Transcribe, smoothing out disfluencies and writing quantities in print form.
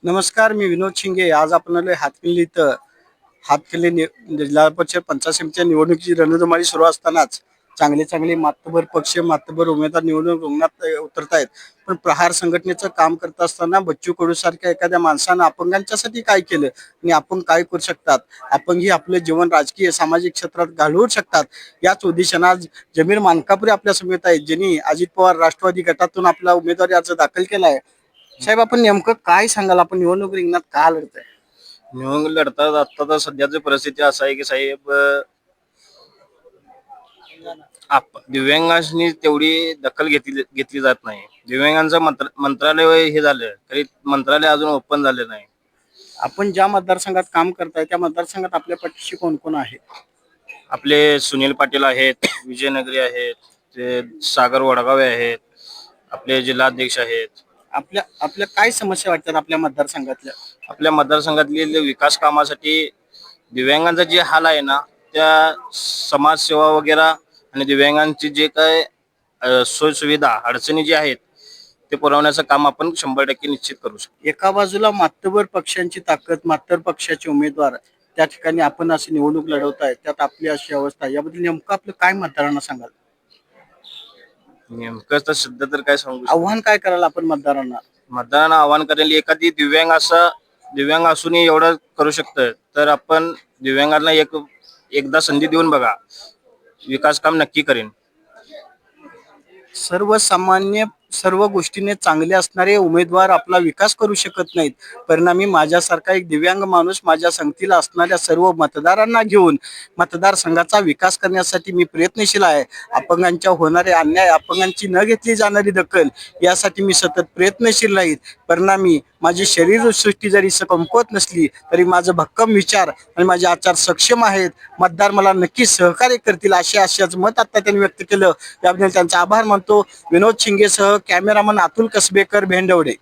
नमस्कार, मी विनोद शिंगे. आज आपण हातकली इथं जिल्हा परिषद पंचायत समितीच्या निवडणुकीची रणधुमाळी सुरू असतानाच चांगले चांगले मातबर पक्ष मातबर उमेदवार निवडणूक रिंगणात उतरत आहेत. पण प्रहार संघटनेचं काम करत असताना बच्चू कडू सारख्या एखाद्या माणसानं अपंगांच्यासाठी काय केलं आणि आपण काय करू शकतात, अपंग ही आपलं जीवन राजकीय सामाजिक क्षेत्रात घालवू शकतात, याच उद्देशानं आज जमीर मानकापुरे आपल्या समेत आहेत, ज्यांनी अजित पवार राष्ट्रवादी गटातून आपला उमेदवारी अर्ज दाखल केला आहे. साहेब, आपण नेमकं काय सांगाल? आपण निवडणूक रिंगणात का लढताय? निवडणूक लढतात. आता तर सध्याची परिस्थिती असं आहे की साहेब, दिव्यांगांनी तेवढी दखल घेतली जात नाही. दिव्यांगांचं मंत्रालय हे झालं तरी मंत्रालय अजून ओपन झालं नाही. आपण ज्या मतदारसंघात काम करताय त्या मतदारसंघात आपल्या पाठीशी कोण कोण आहे? आपले सुनील पाटील आहेत, विजयनगरी आहेत, ते सागर वडगावे आहेत, आपले जिल्हाध्यक्ष आहेत. आपल्या आपल्या काय समस्या वाटतात आपल्या मतदारसंघातल्या? आपल्या मतदारसंघातले विकास कामासाठी दिव्यांगांचा जे हाल आहे ना, त्या समाजसेवा वगैरे आणि दिव्यांगांची जे काय सोय सुविधा अडचणी जे आहेत ते पुरवण्याचं काम आपण 100% निश्चित करू शकतो. एका बाजूला मातबर पक्षांची ताकद, मातबर पक्षाचे उमेदवार, त्या ठिकाणी आपण अशी निवडणूक लढवताय, त्यात आपली अशी अवस्था, याबद्दल नेमकं आपलं काय मतदारांना सांगाल? नेमकं तर सध्या तर काय सांगू आव्हान काय कराल आपण मतदारांना? मतदारांना आवाहन करेल, एखादी दिव्यांग असूनही एवढं करू शकतं तर आपण दिव्यांगांना एकदा संधी देऊन बघा, विकास काम नक्की करेन. सर्वसामान्य सर्व गोष्टीने चांगले असणारे उमेदवार आपला विकास करू शकत नाहीत. परिणामी माझ्यासारखा एक दिव्यांग माणूस माझ्या संगतीला असणाऱ्या सर्व मतदारांना घेऊन मतदारसंघाचा विकास करण्यासाठी मी प्रयत्नशील आहे. अपंगांच्या होणारे अन्याय, अपंगांची न घेतली जाणारी दखल, यासाठी मी सतत प्रयत्नशील राहील. परिणामी माझी शरीरसृष्टी जरी कमकुवत नसली तरी माझं भक्कम विचार आणि माझे आचार सक्षम आहेत. मतदार मला नक्की सहकार्य करतील असे आशयाचं मत आता त्यांनी व्यक्त केलं. त्याबद्दल त्यांचा आभार मानतो. विनोद शिंगेसह कॅमेरामन अतुल कसबेकर, भेंडवडे.